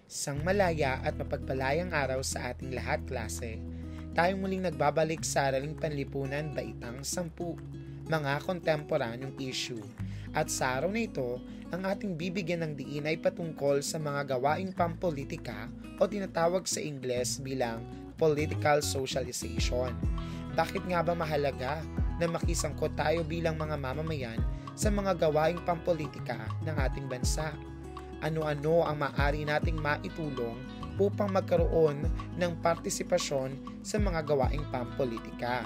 Isang malaya at mapagpalayang araw sa ating lahat, klase. Tayong muling nagbabalik sa Araling Panlipunan Baitang 10, mga kontemporanyong issue. At sa araw na ito, ang ating bibigyan ng diin ay patungkol sa mga gawaing pampolitika o tinatawag sa Ingles bilang political socialization. Bakit nga ba mahalaga na makisangkot tayo bilang mga mamamayan sa mga gawaing pampolitika ng ating bansa? Ano-ano ang maaari nating maitulong upang magkaroon ng partisipasyon sa mga gawaing pampolitika?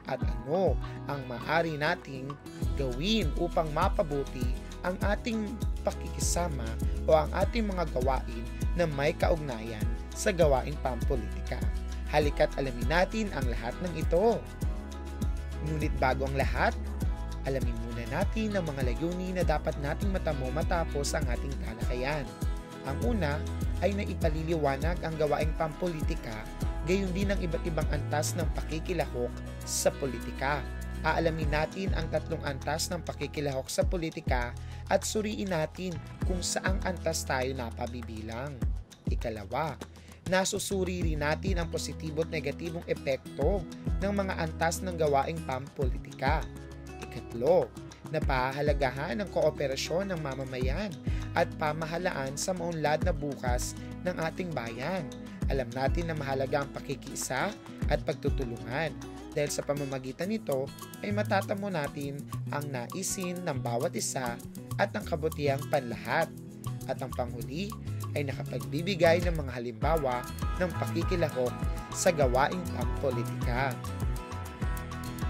At ano ang maaari nating gawin upang mapabuti ang ating pakikisama o ang ating mga gawain na may kaugnayan sa gawaing pampolitika? Halika't alamin natin ang lahat ng ito. Ngunit bago ang lahat, alamin muna natin ang mga layunin na dapat nating matamo matapos ang ating talakayan. Ang una ay naipaliliwanag ang gawaing pampolitika, gayon din ang iba't ibang antas ng pakikilahok sa politika. Aalamin natin ang tatlong antas ng pakikilahok sa politika at suriin natin kung saang antas tayo napabibilang. Ikalawa, nasusuri rin natin ang positibo at negatibong epekto ng mga antas ng gawaing pampolitika. Ikatlo, napahalagahan ang kooperasyon ng mamamayan at pamahalaan sa maunlad na bukas ng ating bayan. Alam natin na mahalaga ang pakikiisa at pagtutulungan dahil sa pamamagitan nito ay matatamo natin ang naisin ng bawat isa at ang kabutihang panlahat. At ang panghuli ay nakapagbibigay ng mga halimbawa ng pakikilahok sa gawaing pampolitika.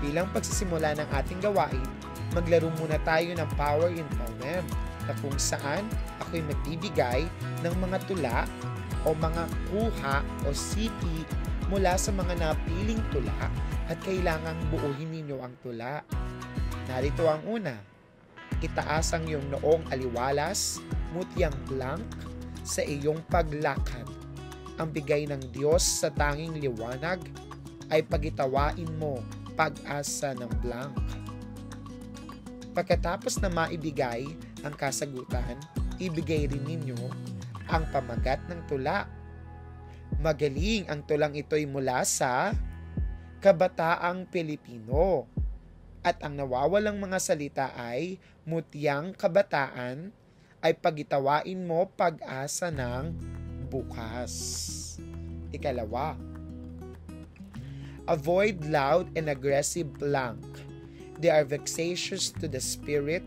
Bilang pagsisimula ng ating gawain, maglaro muna tayo ng Power in Poem na kung saan ako'y magbibigay ng mga tula o mga kuha o sipi mula sa mga napiling tula at kailangang buuhin ninyo ang tula. Narito ang una. Itaas ang iyong noong aliwalas, mutyang blank, sa iyong paglakad. Ang bigay ng Diyos sa tanging liwanag ay pagitawain mo pag-asa ng blank. Pagkatapos na maibigay ang kasagutan, ibigay rin ninyo ang pamagat ng tula. Magaling ang tulang ito'y mula sa kabataang Pilipino. At ang nawawalang mga salita ay mutyang kabataan ay pagitawain mo pag-asa ng bukas. Ikalawa, avoid loud and aggressive blank. They are vexatious to the spirit.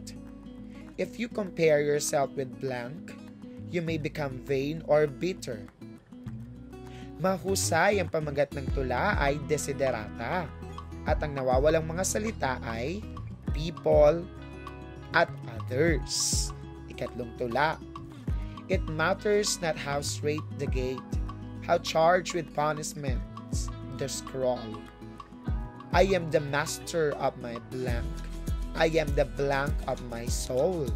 If you compare yourself with blank, you may become vain or bitter. Mahusay ang pamagat ng tula ay desiderata at ang nawawalang mga salita ay people at others. Ikatlong tula. It matters not how straight the gate, how charged with punishments the scroll. I am the master of my blank. I am the blank of my soul.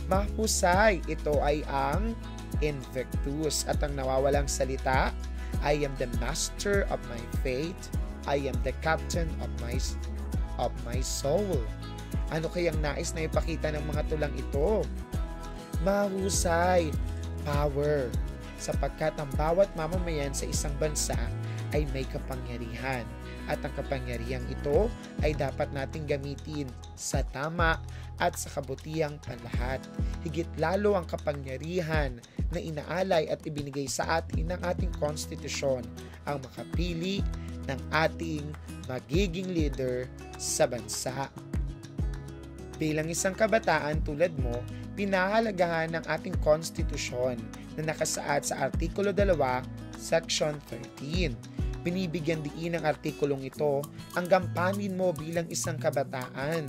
Mahusay, ito ay ang invictus at ang nawawalang salita, I am the master of my fate. I am the captain of my soul. Ano kayang nais na ipakita ng mga tulang ito? Mahusay, power, sapagkat ang bawat mamamayan sa isang bansa ay may kapangyarihan. At ang kapangyarihang ito ay dapat nating gamitin sa tama at sa kabutihang panlahat. Higit lalo ang kapangyarihan na inaalay at ibinigay sa atin ng ating konstitusyon ang makapili ng ating magiging leader sa bansa. Bilang isang kabataan tulad mo, pinahalagahan ng ating konstitusyon na nakasaad sa Artikulo 2, Section 13. Binibigyan diin ng artikulong ito ang gampanin mo bilang isang kabataan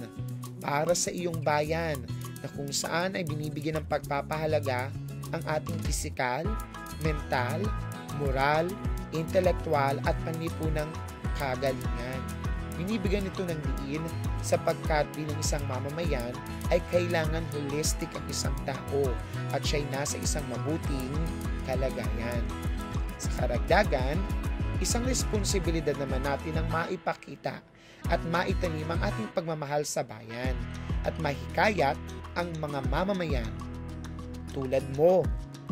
para sa iyong bayan na kung saan ay binibigyan ng pagpapahalaga ang ating pisikal, mental, moral, intelektual at panlipunang kagalingan. Binibigyan ito ng diin sapagkat bilang isang mamamayan ay kailangan holistic ang isang tao at siya'y nasa isang mabuting kalagayan. Sa karagdagan, isang responsibilidad naman natin ang maipakita at maitanim ang ating pagmamahal sa bayan at mahikayat ang mga mamamayan tulad mo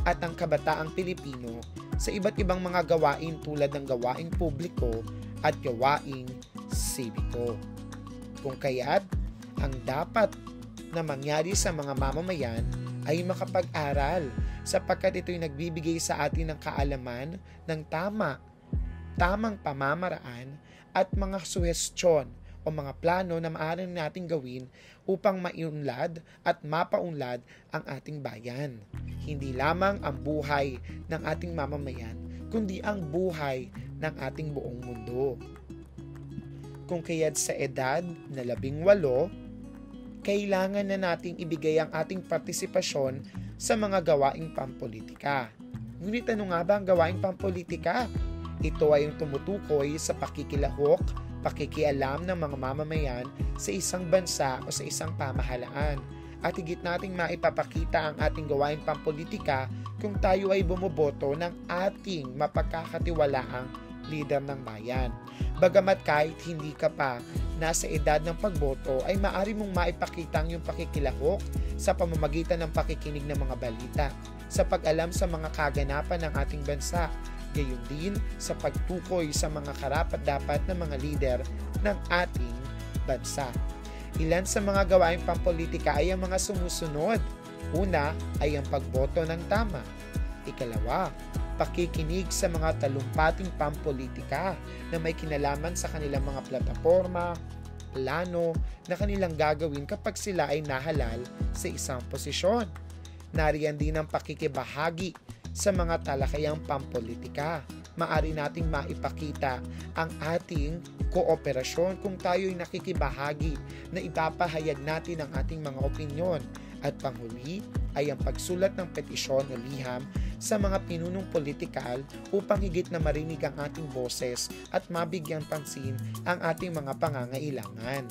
at ang kabataang Pilipino sa iba't ibang mga gawain tulad ng gawaing publiko at gawaing sibiko. Kung kaya't, ang dapat na mangyari sa mga mamamayan ay makapag-aral sapagkat ito'y nagbibigay sa atin ng kaalaman ng tamang pamamaraan at mga suhestyon o mga plano na maaari nating gawin upang maiunlad at mapaunlad ang ating bayan. Hindi lamang ang buhay ng ating mamamayan, kundi ang buhay ng ating buong mundo. Kung kaya't sa edad na 18, kailangan na nating ibigay ang ating partisipasyon sa mga gawaing pampolitika. Ngunit ano nga ba ang gawaing pampolitika? Ito ay yung tumutukoy sa pakikilahok, pakikialam ng mga mamamayan sa isang bansa o sa isang pamahalaan. At higit nating maipapakita ang ating gawaing pampolitika kung tayo ay bumoboto ng ating mapagkakatiwalaang leader ng bayan. Bagamat kahit hindi ka pa nasa edad ng pagboto, ay maaari mong maipakita ang iyong pakikilahok sa pamamagitan ng pakikinig ng mga balita, sa pag-alam sa mga kaganapan ng ating bansa, gayon din sa pagtukoy sa mga karapat-dapat ng mga lider ng ating bansa. Ilan sa mga gawaing pampolitika ay ang mga sumusunod. Una ay ang pagboto ng tama. Ikalawa, pakikinig sa mga talumpating pampolitika na may kinalaman sa kanilang mga plataporma, plano na kanilang gagawin kapag sila ay nahalal sa isang posisyon. Nariyan din ang pakikibahagi sa mga talakayang pampolitika. Maari nating maipakita ang ating kooperasyon kung tayo'y nakikibahagi na ipapahayag natin ang ating mga opinyon. At panghuli ay ang pagsulat ng petisyon o liham sa mga pinunong politikal upang higit na marinig ang ating boses at mabigyan pansin ang ating mga pangangailangan.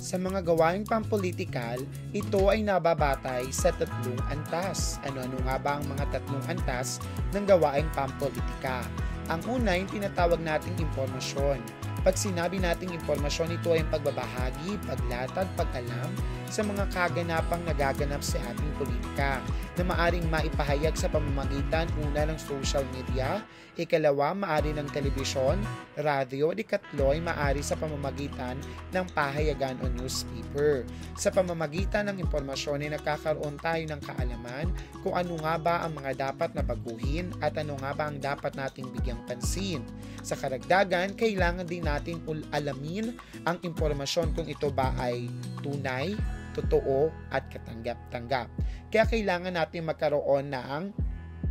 Sa mga gawaing pampolitikal, ito ay nababatay sa 3 antas. Ano-ano nga ba ang mga 3 antas ng gawaing pampolitika? Ang una yung tinatawag nating impormasyon. Pag sinabi nating impormasyon, ito ay ang pagbabahagi, paglatad, pag-alam sa mga kaganapang nagaganap sa ating politika na maaring maipahayag sa pamamagitan una ng social media, ikalawa maari ng telebisyon, radyo, at ikatlo ay maari sa pamamagitan ng pahayagan o newspaper. Sa pamamagitan ng impormasyon ay nagkakaroon tayo ng kaalaman kung ano nga ba ang mga dapat na baguhin at ano nga ba ang dapat nating bigyang pansin. Sa karagdagan, kailangan din natin alamin ang impormasyon kung ito ba ay tunay, totoo at katanggap-tanggap. Kaya kailangan natin magkaroon ng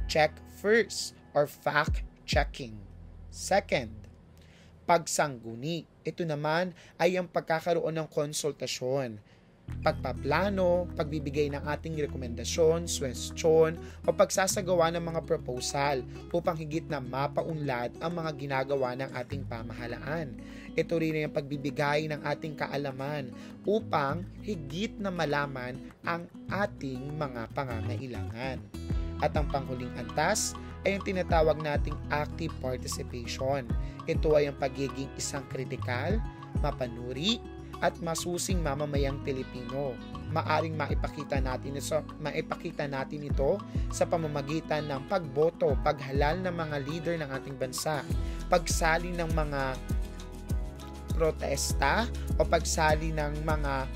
check first or fact-checking. Second, pagsangguni. Ito naman ay ang pagkakaroon ng konsultasyon, pagpaplano, pagbibigay ng ating rekomendasyon, suwestyon o pagsasagawa ng mga proposal upang higit na mapaunlad ang mga ginagawa ng ating pamahalaan. Ito rin ay ang pagbibigay ng ating kaalaman upang higit na malaman ang ating mga pangangailangan. At ang panghuling antas ay ang tinatawag nating active participation. Ito ay ang pagiging isang kritikal, mapanuri, at masusing mamamayang Pilipino. Maaring maipakita natin ito sa pamamagitan ng pagboto, paghalal ng mga leader ng ating bansa, pagsali ng mga protesta o pagsali ng mga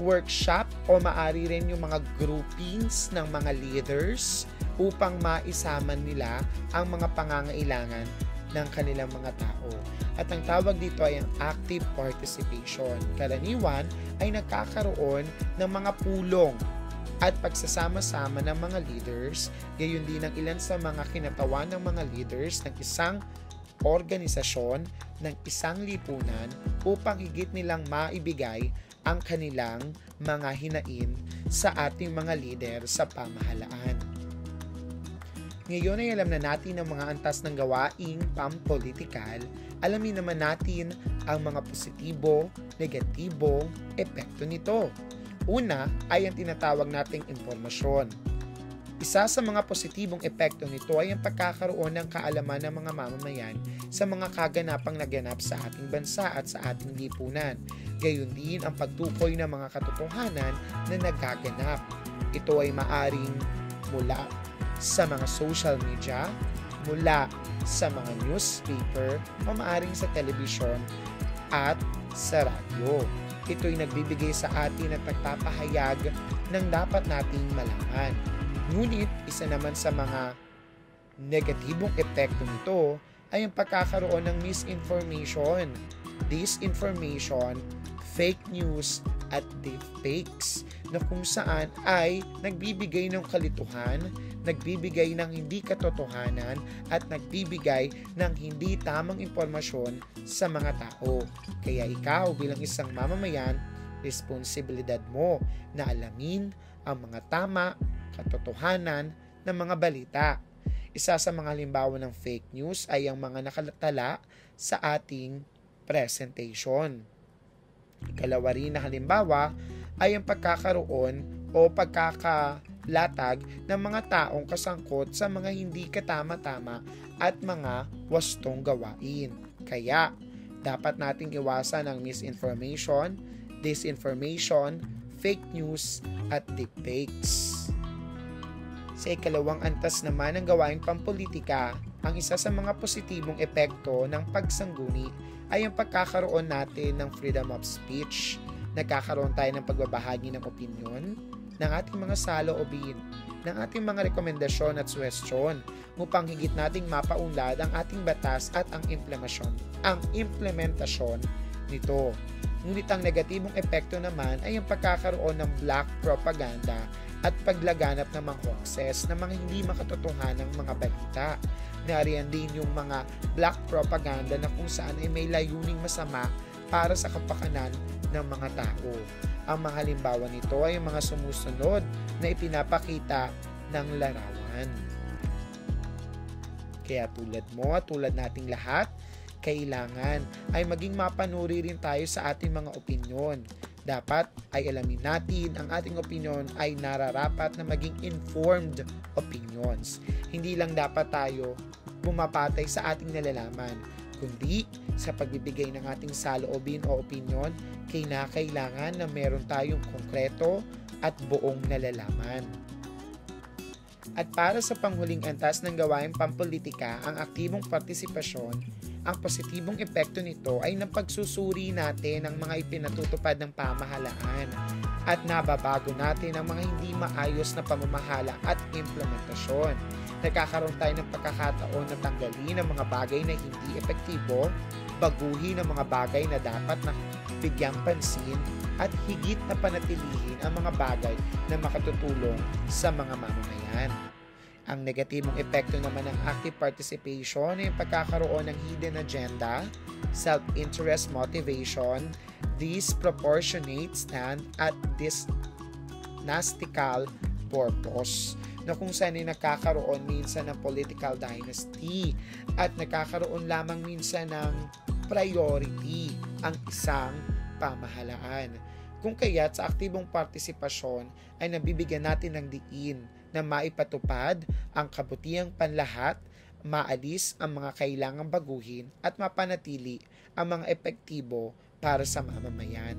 workshop o maari rin yung mga groupings ng mga leaders upang maisama nila ang mga pangangailangan ng kanilang mga tao. At ang tawag dito ay ang active participation. Karaniwan ay nagkakaroon ng mga pulong at pagsasama-sama ng mga leaders, gayon din ang ilan sa mga kinatawan ng mga leaders ng isang organisasyon, ng isang lipunan upang higit nilang maibigay ang kanilang mga hinain sa ating mga leader sa pamahalaan. Ngayon ay alam na natin ang mga antas ng gawaing pampolitikal, alamin naman natin ang mga positibo, negatibong epekto nito. Una ay ang tinatawag nating impormasyon. Isa sa mga positibong epekto nito ay ang pagkakaroon ng kaalaman ng mga mamamayan sa mga kaganapang naganap sa ating bansa at sa ating lipunan. Gayon din ang pagtukoy ng mga katotohanan na nagaganap. Ito ay maaring mula sa mga social media, mula sa mga newspaper, o maaring sa telebisyon at sa radyo. Ito'y nagbibigay sa atin at nagpapahayag ng dapat nating malaman. Ngunit isa naman sa mga negatibong epekto nito ay ang pagkakaroon ng misinformation, disinformation, fake news at deepfakes na kung saan ay nagbibigay ng kalituhan, nagbibigay ng hindi katotohanan at nagbibigay ng hindi tamang impormasyon sa mga tao. Kaya ikaw bilang isang mamamayan, responsibilidad mo na alamin ang mga tama, katotohanan ng mga balita. Isa sa mga halimbawa ng fake news ay ang mga nakalatala sa ating presentation. Ikalawa rin na halimbawa ay ang pagkakaroon o pagkakalatag ng mga taong kasangkot sa mga hindi katama-tama at mga wastong gawain. Kaya, dapat nating iwasan ang misinformation, disinformation, fake news at deepfakes. Sa ikalawang antas naman ng gawaing pampolitika, ang isa sa mga positibong epekto ng pagsangguni ay ang pagkakaroon natin ng freedom of speech. Nagkakaroon tayo ng pagbabahagi ng opinyon, ng ating mga saloobin, ng ating mga rekomendasyon at suwestyon upang higit nating mapaunlad ang ating batas at ang implementasyon nito. Ngunit ang negatibong epekto naman ay ang pagkakaroon ng black propaganda at paglaganap ng mga hoaxes na mga hindi makatotohanang mga balita. Nariyan din yung mga black propaganda na kung saan ay may layuning masama para sa kapakanan ng mga tao. Ang mga halimbawa nito ay yung mga sumusunod na ipinapakita ng larawan. Kaya tulad mo at tulad nating lahat, kailangan ay maging mapanuri rin tayo sa ating mga opinyon. Dapat ay alamin natin ang ating opinyon ay nararapat na maging informed opinions. Hindi lang dapat tayo bumapatay sa ating nalalaman, kundi sa pagbibigay ng ating saloobin o opinyon, kailangan na meron tayong konkreto at buong nalalaman. At para sa panghuling antas ng gawaing pampolitika, ang aktibong partisipasyon, ang positibong epekto nito ay ng pagsusuri natin ng mga ipinatutupad ng pamahalaan at nababago natin ang mga hindi maayos na pamamahala at implementasyon. Nagkakaroon tayo ng pagkakataon na tanggalin ang mga bagay na hindi epektibo, baguhin ang mga bagay na dapat na bigyang pansin at higit na panatilihin ang mga bagay na makatutulong sa mga mamamayan. Ang negatibong epekto naman ng active participation ay ang pagkakaroon ng hidden agenda, self-interest motivation, disproportionate stand at dynastical purpose na kung saan ay nakakaroon minsan ng political dynasty at nakakaroon lamang minsan ng priority ang isang pamahalaan. Kung kaya't sa aktibong partisipasyon ay nabibigyan natin ng diin na maipatupad ang kabutihang panlahat, maalis ang mga kailangang baguhin at mapanatili ang mga epektibo para sa mamamayan.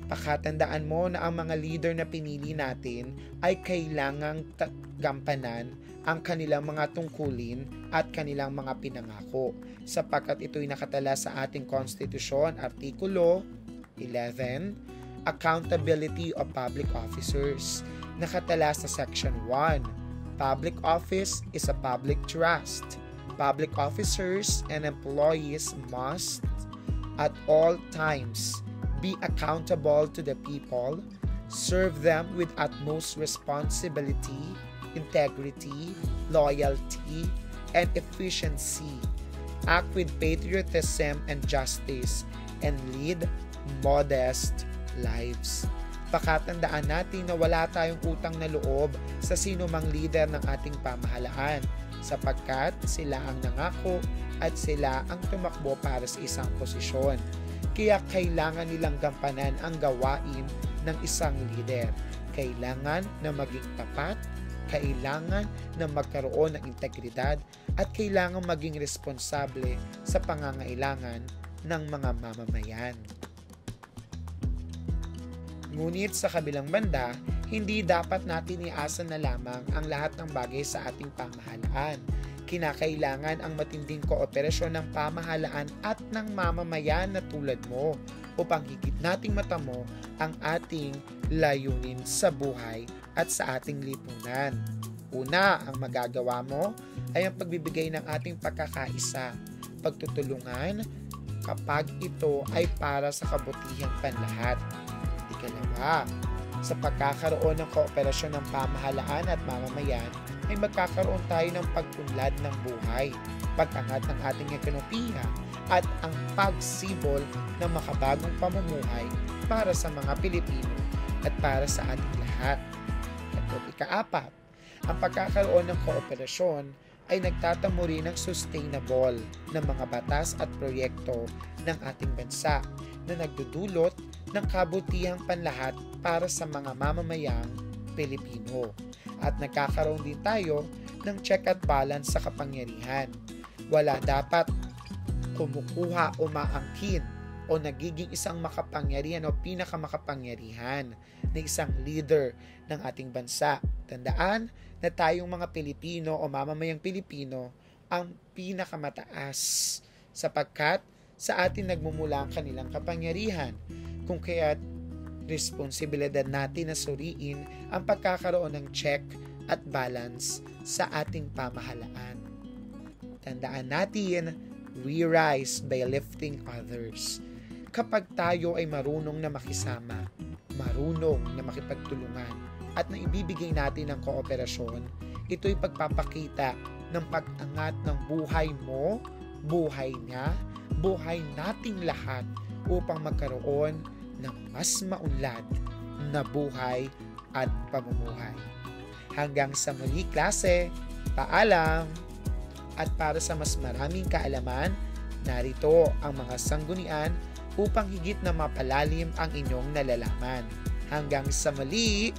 Pakatandaan mo na ang mga leader na pinili natin ay kailangang gampanan ang kanilang mga tungkulin at kanilang mga pinangako sapagkat ito'y nakatala sa ating konstitusyon, Artikulo 11, Accountability of Public Officers. Nakatala sa Section 1, Public office is a public trust. Public officers and employees must, at all times, be accountable to the people, serve them with utmost responsibility, integrity, loyalty, and efficiency, act with patriotism and justice, and lead modest lives. Pakatandaan natin na wala tayong utang na loob sa sino mang leader ng ating pamahalaan sapagkat sila ang nangako at sila ang tumakbo para sa isang posisyon. Kaya kailangan nilang gampanan ang gawain ng isang leader. Kailangan na maging tapat, kailangan na magkaroon ng integridad at kailangan maging responsable sa pangangailangan ng mga mamamayan. Ngunit sa kabilang banda, hindi dapat natin iasa na lamang ang lahat ng bagay sa ating pamahalaan. Kinakailangan ang matinding kooperasyon ng pamahalaan at ng mamamayan na tulad mo upang higit nating matamo ang ating layunin sa buhay at sa ating lipunan. Una, ang magagawa mo ay ang pagbibigay ng ating pagkakaisa, pagtutulungan kapag ito ay para sa kabutihang panlahat. Ikalawa, sa pagkakaroon ng kooperasyon ng pamahalaan at mamamayan, ay magkakaroon tayo ng pagpunlad ng buhay, pag-angat ng ating ekonomiya, at ang pagsibol ng makabagong pamumuhay para sa mga Pilipino at para sa ating lahat. At ikaapat, ang pagkakaroon ng kooperasyon ay nagtatamo rin ng sustainable na mga batas at proyekto ng ating bansa na nagdudulot ng kabutihang panlahat para sa mga mamamayang Pilipino. At nagkakaroon din tayo ng check at balance sa kapangyarihan. Wala dapat kumukuha o maangkin o nagiging isang makapangyarihan o pinakamakapangyarihan na isang leader ng ating bansa. Tandaan na tayong mga Pilipino o mamamayang Pilipino ang pinakamataas sapagkat sa atin nagmumula ang kanilang kapangyarihan. Kung kaya't responsibilidad natin na suriin ang pagkakaroon ng check at balance sa ating pamahalaan. Tandaan natin, we rise by lifting others. Kapag tayo ay marunong na makisama, marunong na makipagtulungan, at naibibigay natin ng kooperasyon, ito'y pagpapakita ng pag-angat ng buhay mo, buhay niya, buhay nating lahat upang magkaroon ng mas maunlad na buhay at pamumuhay. Hanggang sa muli klase, paalam! At para sa mas maraming kaalaman, narito ang mga sanggunian upang higit na mapalalim ang inyong nalalaman. Hanggang sa muli!